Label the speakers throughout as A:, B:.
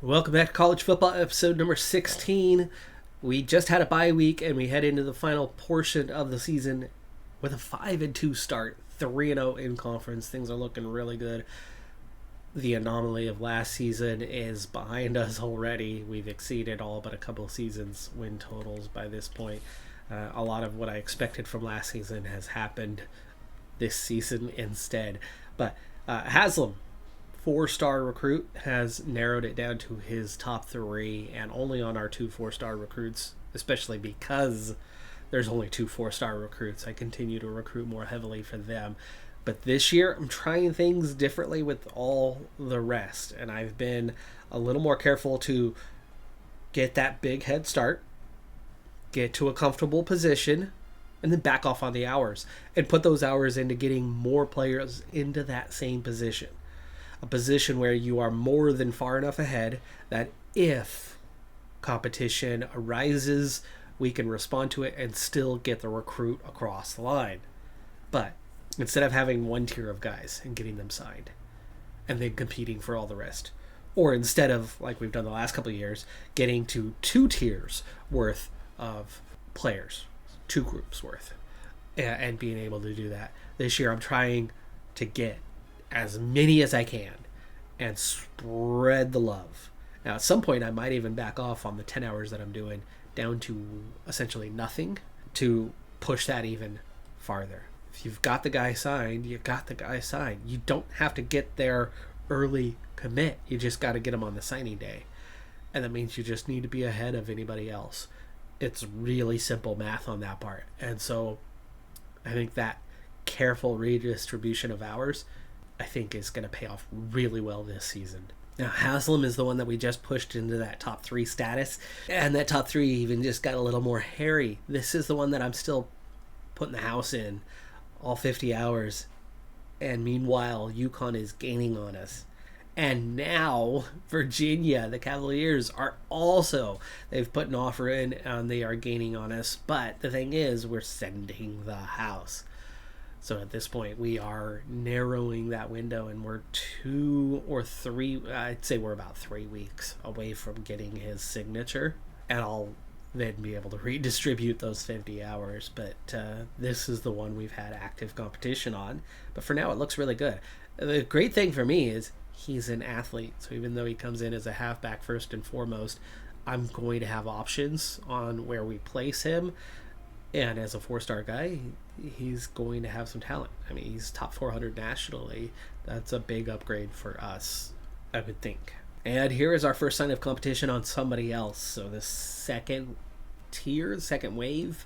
A: Welcome back to College Football, episode number 16. We just had a bye week, and we head into the final portion of the season with a 5-2 start, 3-0 in conference. Things are looking really good. The anomaly of last season is behind us already. We've exceeded all but a couple of seasons' win totals by this point. A lot of what I expected from last season has happened this season instead. But Haslam, 4-star recruit, has narrowed it down to his top 3, and only on our 2 4-star recruits, especially because there's only 2 4-star recruits. I continue to recruit more heavily for them. But this year, I'm trying things differently with all the rest, and I've been a little more careful to get that big head start, get to a comfortable position, and then back off on the hours, and put those hours into getting more players into that same position. A position where you are more than far enough ahead that if competition arises, we can respond to it and still get the recruit across the line. But instead of having one tier of guys and getting them signed and then competing for all the rest, or instead of, like we've done the last couple of years, getting to 2 tiers worth of players, 2 groups worth, and being able to do that. This year I'm trying to get as many as I can and spread the love. Now, at some point, I might even back off on the 10 hours that I'm doing down to essentially nothing to push that even farther. If you've got the guy signed, you got the guy signed. You don't have to get their early commit. You just got to get them on the signing day. And that means you just need to be ahead of anybody else. It's really simple math on that part. And so I think that careful redistribution of hours, I think, is going to pay off really well this season. Now, Haslam is the one that we just pushed into that top 3 status, and that top 3 even just got a little more hairy. This is the one that I'm still putting the house in, all 50 hours, and meanwhile, UConn is gaining on us. And now, Virginia, the Cavaliers, are also, they've put an offer in, and they are gaining on us, but the thing is, we're sending the house. So at this point, we are narrowing that window, and we're 2 or 3, I'd say we're about 3 weeks away from getting his signature. And I'll then be able to redistribute those 50 hours. But this is the one we've had active competition on. But for now, it looks really good. The great thing for me is he's an athlete. So even though he comes in as a halfback first and foremost, I'm going to have options on where we place him. And as a 4-star guy, he's going to have some talent. I mean, he's top 400 nationally. That's a big upgrade for us, I would think. And here is our first sign of competition on somebody else. So the second tier, second wave,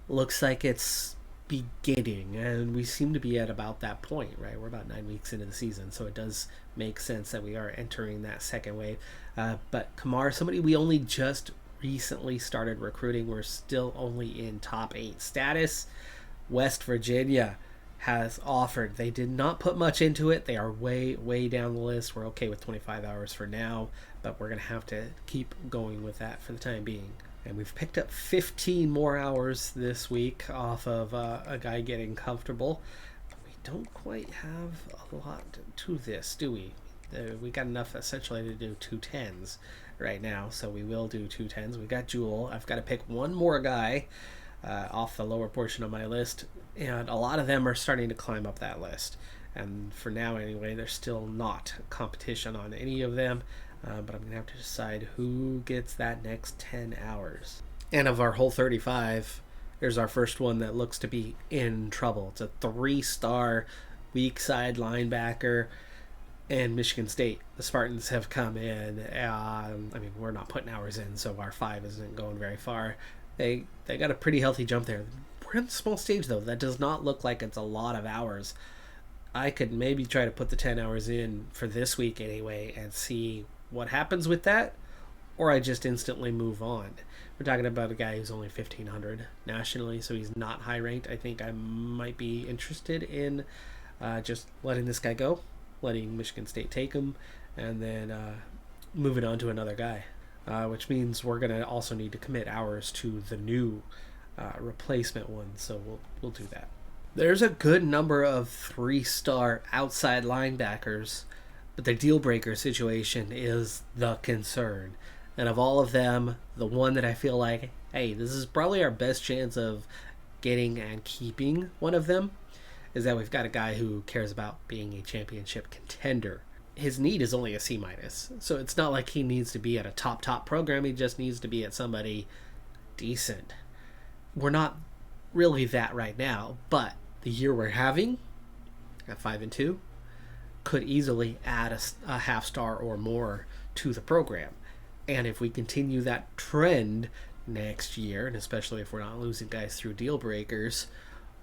A: looks like it's beginning. And we seem to be at about that point, right? We're about 9 weeks into the season. So it does make sense that we are entering that second wave. But Kamar, somebody we only just recently started recruiting. We're still only in top 8 status. West Virginia has offered. They did not put much into it. They are way down the list. We're okay with 25 hours for now, but we're going to have to keep going with that for the time being. And we've picked up 15 more hours this week off of a guy getting comfortable. But we don't quite have a lot to this, do we? We got enough essentially to do 2 10s right now, so we will do 2 10s. We got Jewel. I've got to pick one more guy off the lower portion of my list, and a lot of them are starting to climb up that list. And for now, anyway, there's still not competition on any of them, but I'm going to have to decide who gets that next 10 hours. And of our whole 35, there's our first one that looks to be in trouble. It's a 3-star weak side linebacker. And Michigan State, the Spartans have come in. I mean, we're not putting hours in, so our 5 isn't going very far. They got a pretty healthy jump there. We're in a small stage, though. That does not look like it's a lot of hours. I could maybe try to put the 10 hours in for this week anyway and see what happens with that, or I just instantly move on. We're talking about a guy who's only 1,500 nationally, so he's not high ranked. I think I might be interested in just letting this guy go, letting Michigan State take him, and then moving on to another guy, which means we're going to also need to commit hours to the new replacement one, so we'll do that. There's a good number of 3-star outside linebackers But the deal breaker situation is the concern. And of all of them, the one that I feel like, hey, this is probably our best chance of getting and keeping one of them, is that we've got a guy who cares about being a championship contender. His need is only a C-, so it's not like he needs to be at a top program. He just needs to be at somebody decent. We're not really that right now, but the year we're having at 5-2 could easily add a half star or more to the program. And if we continue that trend next year, and especially if we're not losing guys through deal breakers,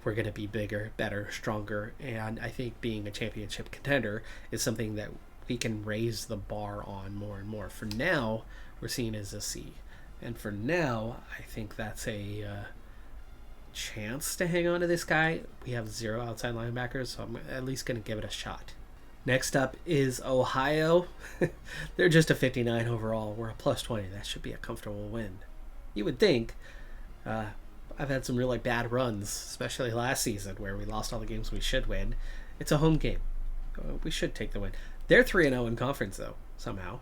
A: we're going to be bigger, better, stronger. And I think being a championship contender is something that we can raise the bar on more and more. For now, we're seen as a C. And for now, I think that's a chance to hang on to this guy. We have 0 outside linebackers, so I'm at least going to give it a shot. Next up is Ohio. They're just a 59 overall. We're a plus 20. That should be a comfortable win. You would think. I've had some really bad runs, especially last season where we lost all the games we should win. It's a home game. We should take the win. They're 3-0 in conference, though, somehow.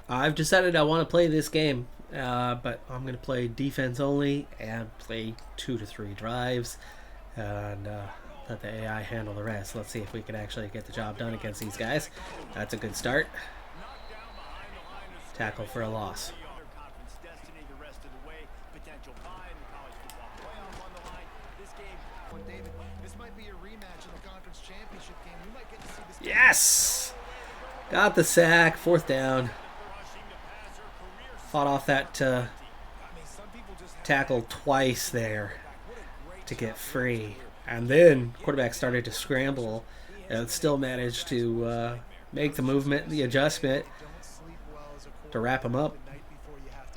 A: I've decided I want to play this game, but I'm going to play defense only and play 2 to 3 drives and let the AI handle the rest. Let's see if we can actually get the job done against these guys. That's a good start. Tackle for a loss. Yes! Got the sack. 4th down. Fought off that tackle twice there to get free. And then quarterback started to scramble and still managed to make the movement, the adjustment to wrap him up.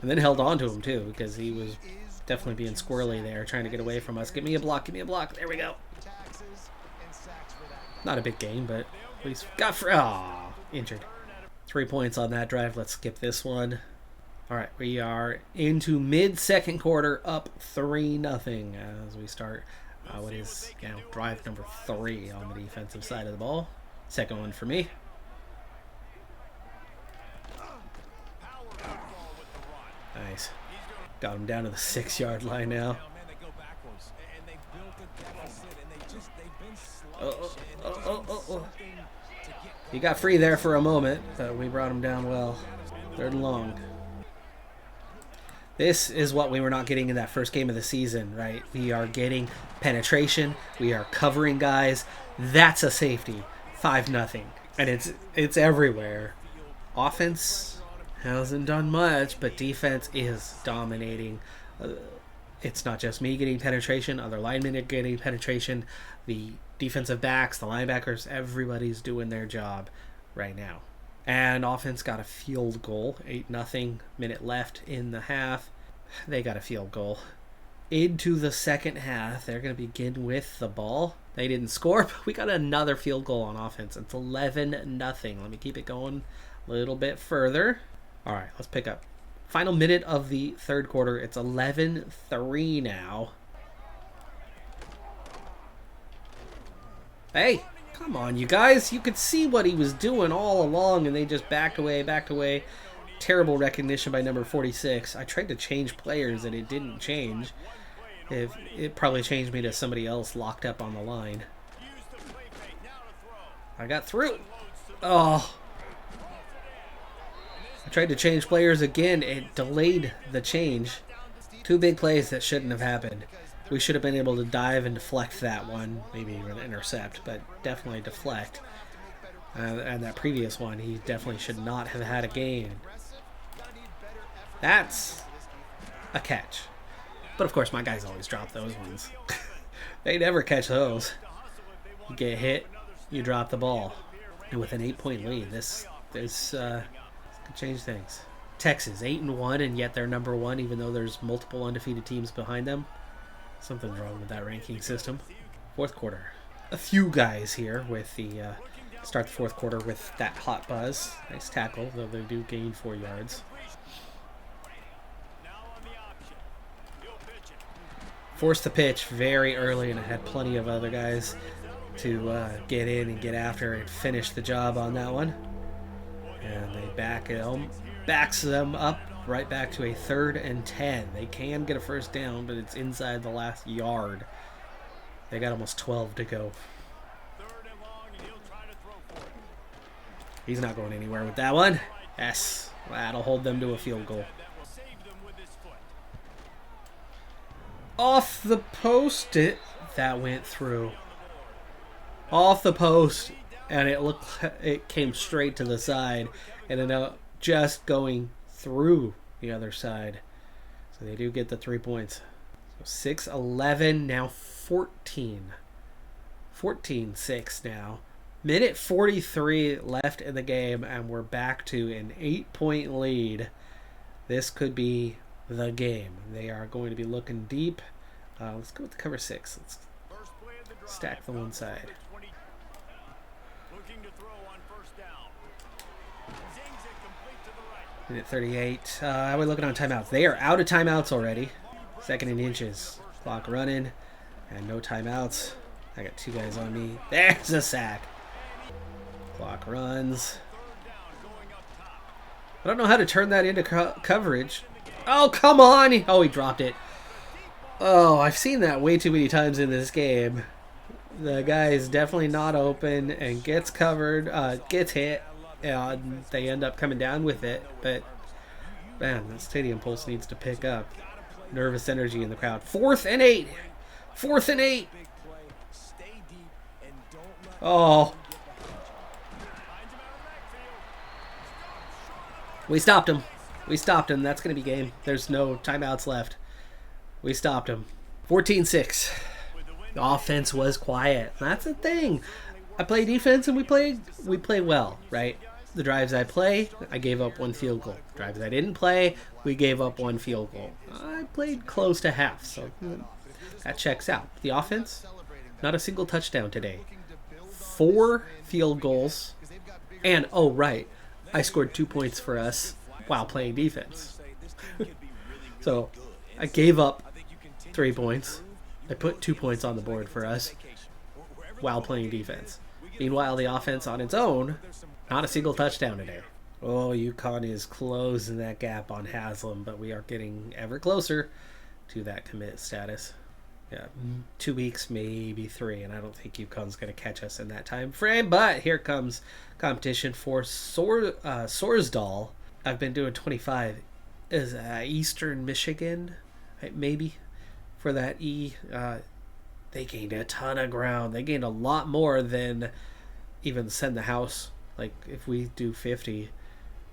A: And then held on to him too because he was definitely being squirrely there, trying to get away from us. Give me a block, give me a block. There we go. Not a big game, but at least got injured. 3 points on that drive. Let's skip this one. All right, we are into mid-second quarter, up 3-0 as we start what is now drive number 3 on the defensive side of the ball. Second one for me. Nice. Got him down to the 6-yard line now. Oh. He got free there for a moment, but we brought him down well. 3rd and long. This is what we were not getting in that first game of the season, right? We are getting penetration. We are covering guys. That's a safety. 5-0. And it's everywhere. Offense hasn't done much, but defense is dominating. It's not just me getting penetration. Other linemen are getting penetration. The defensive backs, the linebackers, everybody's doing their job right now. And offense got a field goal. 8-0. Minute left in the half. They got a field goal. Into the second half, they're going to begin with the ball. They didn't score, but we got another field goal on offense. It's 11-0. Let me keep it going a little bit further. All right, let's pick up. Final minute of the 3rd quarter. It's 11-3 now. Hey, come on, you guys. You could see what he was doing all along, and they just backed away. Terrible recognition by number 46. I tried to change players, and it didn't change. It probably changed me to somebody else locked up on the line. I got through. Oh. I tried to change players again. It delayed the change. 2 big plays that shouldn't have happened. We should have been able to dive and deflect that one. Maybe even intercept, but definitely deflect. And that previous one, he definitely should not have had a gain. That's a catch. But of course, my guys always drop those ones. They never catch those. You get hit, you drop the ball. And with an 8-point lead, this could change things. Texas, 8-1, and yet they're number 1, even though there's multiple undefeated teams behind them. Something's wrong with that ranking system. 4th quarter. A few guys here with the start the 4th quarter with that hot buzz. Nice tackle, though they do gain 4 yards. Forced the pitch very early, and I had plenty of other guys to get in and get after and finish the job on that one. And they backs them up right back to a 3rd and 10. They can get a first down, but it's inside the last yard. They got almost 12 to go. He's not going anywhere with that one. Yes, that'll hold them to a field goal. Off the post, that went through. Off the post, and it came straight to the side, and ended up just going through the other side. So they do get the 3 points. So 6-11, now 14. 14-6 now. Minute 43 left in the game, and we're back to an 8-point lead. This could be the game. They are going to be looking deep. Let's go with the cover 6. Let's stack the one side. Minute 38. How are we looking on timeouts? They are out of timeouts already. 2nd and inches. Clock running. And no timeouts. I got 2 guys on me. There's a sack. Clock runs. I don't know how to turn that into coverage. Oh, come on! Oh, he dropped it. Oh, I've seen that way too many times in this game. The guy is definitely not open and gets covered, gets hit, and they end up coming down with it. But, man, the stadium pulse needs to pick up. Nervous energy in the crowd. 4th and 8! 4th and 8! Oh. We stopped him. We stopped him. That's going to be game. There's no timeouts left. We stopped him. 14-6. The offense was quiet. That's the thing. I play defense and we play well, right? The drives I play, I gave up 1 field goal. The drives I didn't play, we gave up 1 field goal. I played close to half, so that checks out. The offense, not a single touchdown today. 4 field goals. And, oh, right, I scored 2 points for us while playing defense. So I gave up 3 points. I put 2 points on the board for us while playing defense. Meanwhile, the offense on its own, not a single touchdown today. Oh, UConn is closing that gap on Haslam, but we are getting ever closer to that commit status. Yeah, 2 weeks, maybe 3, and I don't think UConn's going to catch us in that time frame. But here comes competition for Sorsdal. I've been doing 25. Is Eastern Michigan, maybe, for that E. They gained a ton of ground. They gained a lot more than even Send the House. Like, if we do 50,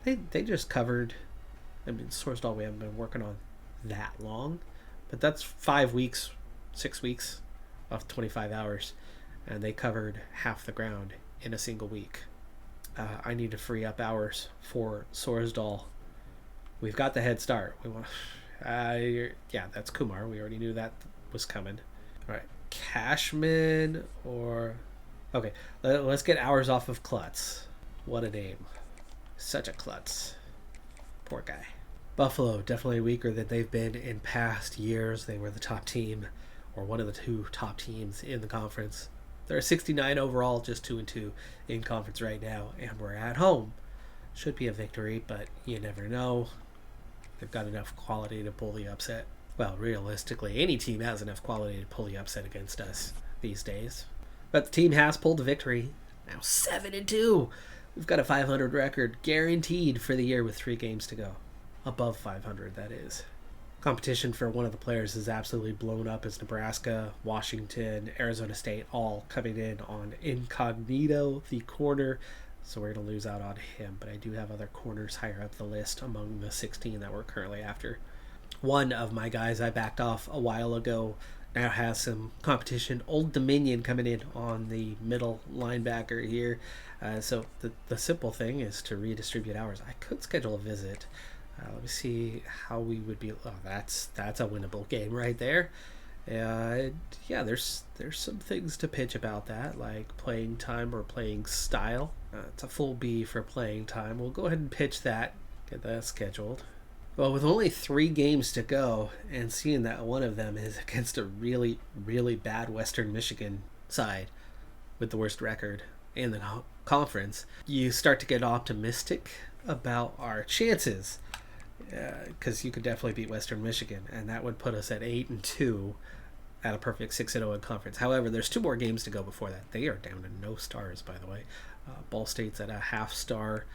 A: they just covered. I mean, Sorsdal we haven't been working on that long, but that's 5 weeks, 6 weeks of 25 hours, and they covered half the ground in a single week. I need to free up hours for Sorsdal. We've got the head start. We want, yeah, that's Kumar. We already knew that was coming. All right, Cashman or okay. Let's get hours off of Klutz. What a name, such a Klutz. Poor guy. Buffalo definitely weaker than they've been in past years. They were the top team, or one of the 2 top teams in the conference. They're 69 overall, just 2-2 in conference right now, and we're at home. Should be a victory, but you never know. They've got enough quality to pull the upset. Well, realistically, any team has enough quality to pull the upset against us these days. But the team has pulled the victory. Now 7-2. We've got a 500 record guaranteed for the year with 3 games to go. Above 500, that is. Competition for one of the players is absolutely blown up as Nebraska, Washington, Arizona State all coming in on Incognito, the corner. So we're going to lose out on him. But I do have other corners higher up the list among the 16 that we're currently after. One of my guys I backed off a while ago now has some competition. Old Dominion coming in on the middle linebacker here. So the simple thing is to redistribute hours. I could schedule a visit. Let me see how we would be. Oh, that's a winnable game right there. Yeah, there's some things to pitch about that, like playing time or playing style. It's a full B for playing time. We'll go ahead and pitch that, get that scheduled. Well, with only 3 games to go, and seeing that one of them is against a really, really bad Western Michigan side, with the worst record in the conference, you start to get optimistic about our chances, because you could definitely beat Western Michigan, and that would put us at 8-2 at a perfect 6-0 in conference. However, there's 2 more games to go before that. They are down to no stars, by the way. Ball State's at a half star.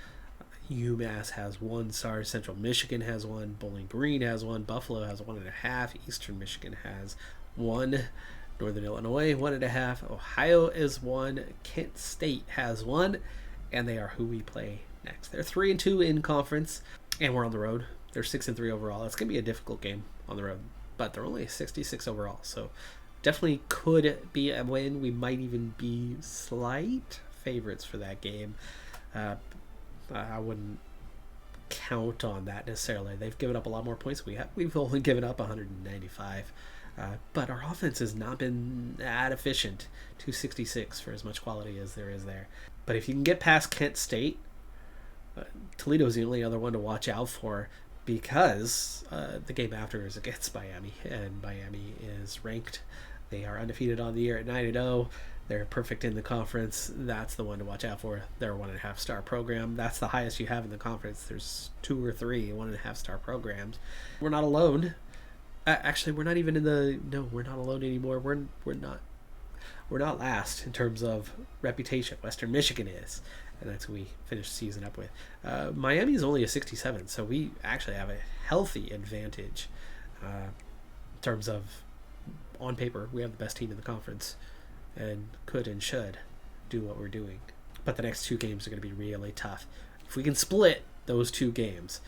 A: UMass has 1 star. Central Michigan has 1. Bowling Green has 1. Buffalo has 1.5. Eastern Michigan has 1. Northern Illinois 1.5. Ohio is 1. Kent State has 1, and they are who we play next. They're 3-2 in conference, and we're on the road. They're 6-3 overall. It's gonna be a difficult game on the road, but they're only 66 overall, so definitely could be a win. We might even be slight favorites for that game. I wouldn't count on that necessarily. They've given up a lot more points. We've only given up 195, but our offense has not been that efficient. 266 for as much quality as there is there. But if you can get past Kent State, Toledo's the only other one to watch out for, because the game after is against Miami, and Miami is ranked. They are undefeated on the year at 9-0. They're perfect in the conference. That's the one to watch out for. They're a 1.5 star program. That's the highest you have in the conference. There's 2 or 3 1.5 star programs. We're not alone. Actually, we're not even in the. No, we're not alone anymore. We're not last in terms of reputation. Western Michigan is, and that's who we finished the season up with. Miami is only a 67, so we actually have a healthy advantage in terms of, on paper, we have the best team in the conference and could and should do what we're doing. But the next 2 games are going to be really tough. If we can split those 2 games,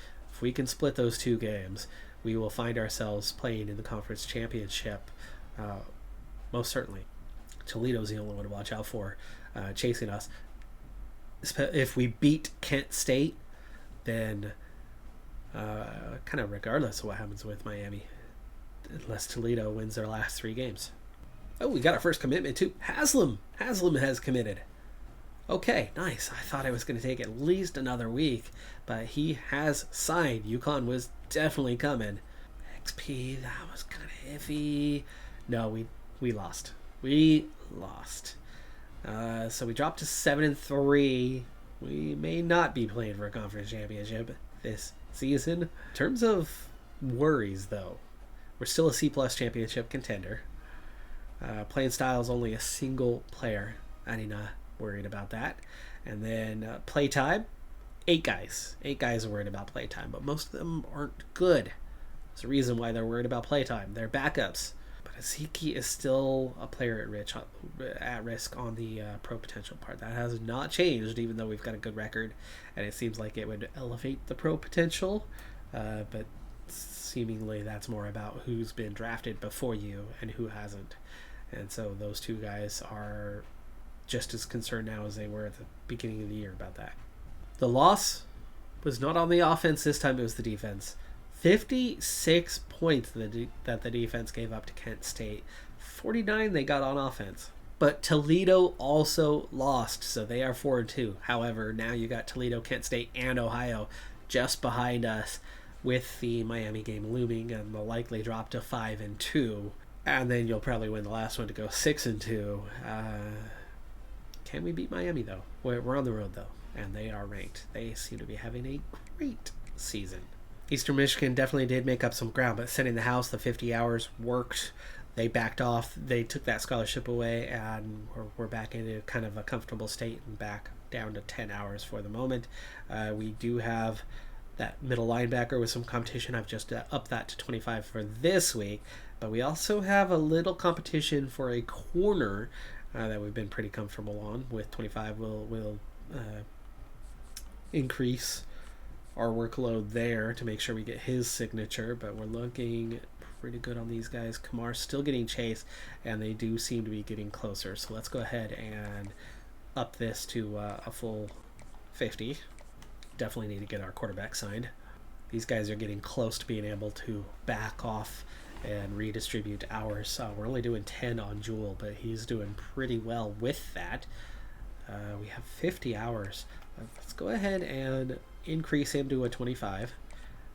A: we will find ourselves playing in the conference championship, most certainly. Toledo's the only one to watch out for, chasing us. If we beat Kent State, then kind of regardless of what happens with Miami, unless Toledo wins their last 3 games. Oh, we got our first commitment too. Haslam has committed. Okay, nice. I thought it was going to take at least another week, but he has signed. UConn was definitely coming. XP, that was kind of iffy. No, we lost. So we dropped to 7-3. We may not be playing for a conference championship this season. In terms of worries, though, we're still a C+ championship contender. Playing style is only a single player. I ain't not worried about that. And then playtime, 8 guys. 8 guys are worried about playtime, but most of them aren't good. There's a reason why they're worried about playtime. They're backups. But Aziki is still a player at risk on the pro potential part. That has not changed, even though we've got a good record, and it seems like it would elevate the pro potential. But seemingly that's more about who's been drafted before you and who hasn't. And so those 2 guys are just as concerned now as they were at the beginning of the year about that. The loss was not on the offense this time, it was the defense. 56 points that the defense gave up to Kent State. 49 they got on offense. But Toledo also lost, so they are 4-2. However, now you got Toledo, Kent State, and Ohio just behind us, with the Miami game looming and the likely drop to 5-2. And then you'll probably win the last one to go 6-2. Can we beat Miami, though? We're on the road, though, and they are ranked. They seem to be having a great season. Eastern Michigan definitely did make up some ground, but sitting in the house, the 50 hours worked. They backed off. They took that scholarship away, and we're back into kind of a comfortable state and back down to 10 hours for the moment. We do have that middle linebacker with some competition. I've just upped that to 25 for this week. But we also have a little competition for a corner that we've been pretty comfortable on. With 25, we'll increase our workload there to make sure we get his signature. But we're looking pretty good on these guys. Kamar's still getting chased, and they do seem to be getting closer. So let's go ahead and up this to a full 50. Definitely need to get our quarterback signed. These guys are getting close to being able to back off and redistribute hours. We're only doing 10 on Jewel, but he's doing pretty well with that. We have 50 hours. Let's go ahead and increase him to a 25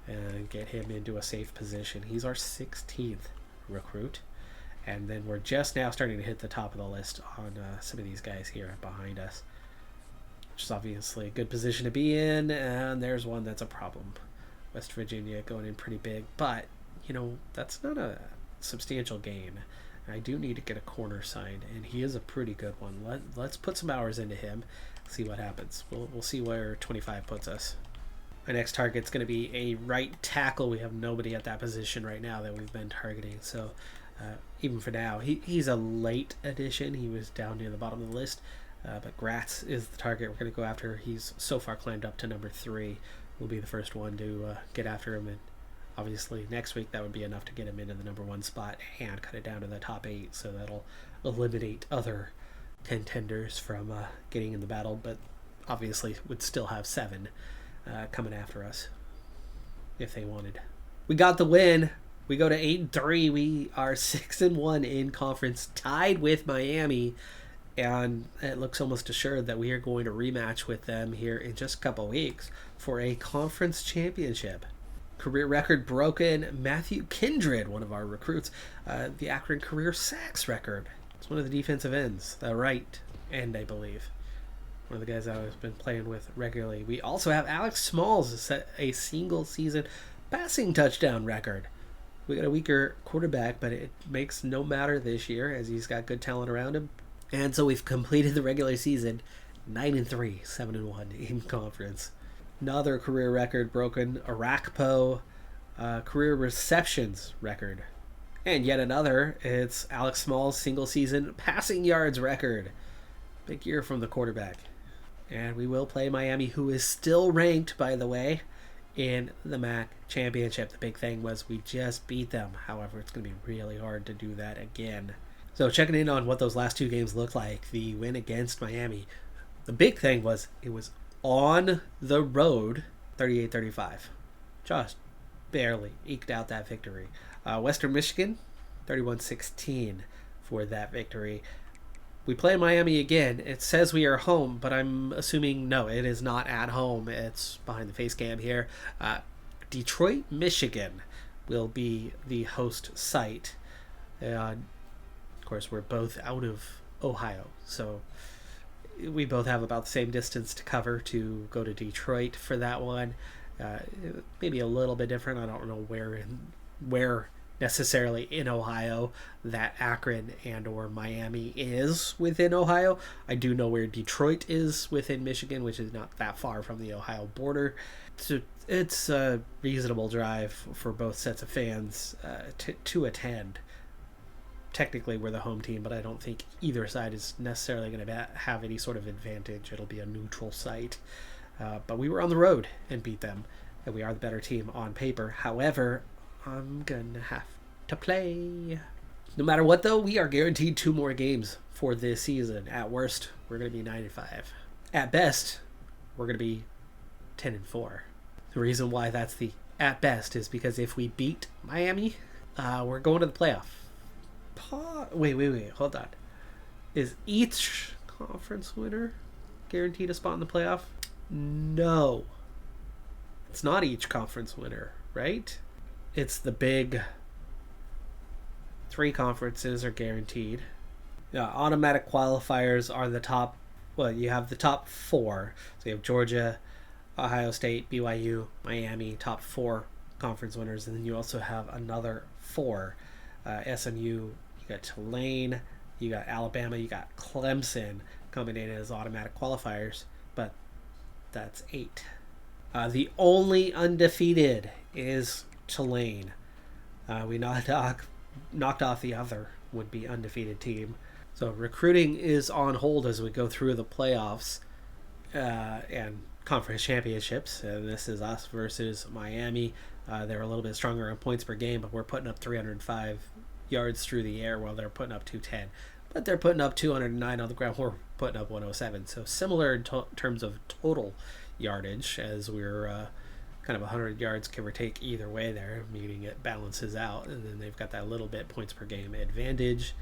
A: and get him into a safe position. He's our 16th recruit, And then we're just now starting to hit the top of the list on some of these guys here behind us, which is obviously a good position to be in. And there's one that's a problem. West Virginia going in pretty big, but, that's not a substantial gain. I do need to get a corner signed, and he is a pretty good one. Let's put some hours into him, see what happens. We'll see where 25 puts us. My next target's going to be a right tackle. We have nobody at that position right now that we've been targeting, so even for now, he's a late addition. He was down near the bottom of the list, but Gratz is the target we're going to go after. He's so far climbed up to number 3. We'll be the first one to get after him, and obviously next week that would be enough to get him into the number 1 spot and cut it down to the top 8, so that'll eliminate other contenders from getting in the battle, but obviously would still have 7 coming after us if they wanted. We got the win. We go to 8-3. We are 6-1 in conference, tied with Miami, and it looks almost assured that we are going to rematch with them here in just a couple weeks for a conference championship. Career record broken. Matthew Kindred, one of our recruits, the Akron career sacks record. It's one of the defensive ends, the right end, I believe. One of the guys I've been playing with regularly. We also have Alex Smalls set a single season passing touchdown record. We got a weaker quarterback, but it makes no matter this year as he's got good talent around him. And so we've completed the regular season 9-3, 7-1 in conference. Another career record broken, Arakpo career receptions record. And yet another, it's Alex Small's single season passing yards record. Big year from the quarterback. And we will play Miami, who is still ranked, by the way, in the MAC championship. The big thing was we just beat them. However, it's going to be really hard to do that again. So checking in on what those last 2 games look like. The win against Miami. The big thing was it was on the road, 38-35. Just barely eked out that victory. Western Michigan, 31-16 for that victory. We play Miami again. It says we are home, but I'm assuming no, it is not at home. It's behind the face cam here. Detroit, Michigan will be the host site. Of course, we're both out of Ohio, so we both have about the same distance to cover to go to Detroit for that one. Maybe a little bit different. I don't know where necessarily in Ohio that Akron and or Miami is within Ohio. I do know where Detroit is within Michigan, which is not that far from the Ohio border. So it's a reasonable drive for both sets of fans to attend. Technically we're the home team, but I don't think either side is necessarily going to have any sort of advantage. It'll be a neutral site. But we were on the road and beat them, and we are the better team on paper. However, I'm going to have to play. No matter what, though, we are guaranteed 2 more games for this season. At worst, we're going to be 9-5. At best, we're going to be 10-4. The reason why that's the at best is because if we beat Miami, we're going to the playoff. Wait, hold on. Is each conference winner guaranteed a spot in the playoff? No. It's not each conference winner, right? It's the big 3 conferences are guaranteed. Automatic qualifiers are the top, you have the top 4. So you have Georgia, Ohio State, BYU, Miami, top 4 conference winners. And then you also have another 4. SMU, you got Tulane, you got Alabama, you got Clemson coming in as automatic qualifiers. But that's 8. The only undefeated is Tulane. We knocked off the other would-be undefeated team. So recruiting is on hold as we go through the playoffs and conference championships. And this is us versus Miami. They're a little bit stronger on points per game, but we're putting up 305 yards through the air while they're putting up 210. But they're putting up 209 on the ground. We're putting up 107. So similar in terms of total yardage, as we're kind of 100 yards give or take either way there, meaning it balances out. And then they've got that little bit points per game advantage.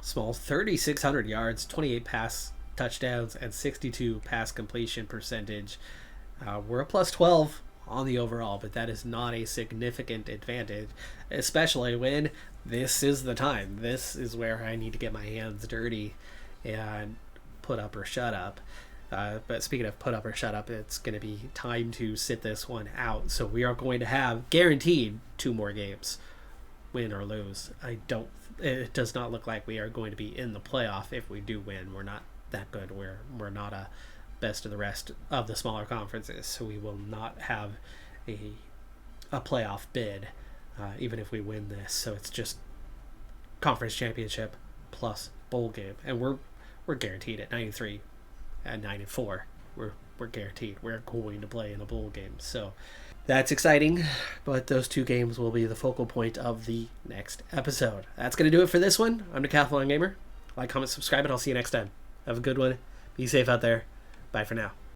A: Small, 3,600 yards, 28 pass touchdowns, and 62 pass completion percentage. We're a plus 12 on the overall, but that is not a significant advantage, especially when this is the time. This is where I need to get my hands dirty and put up or shut up. But speaking of put up or shut up, it's going to be time to sit this one out. So we are going to have guaranteed 2 more games, win or lose. It does not look like we are going to be in the playoff if we do win. We're not that good. We're not a best of the rest of the smaller conferences, so we will not have a playoff bid even if we win this. So it's just conference championship plus bowl game, and we're guaranteed at 93 and 9-4. We're guaranteed we're going to play in a bowl game. So that's exciting, but those 2 games will be the focal point of the next episode. That's going to do it for this one. I'm Decathlon Gamer. Like, comment, subscribe, and I'll see you next time. Have a good one. Be safe out there. Bye for now.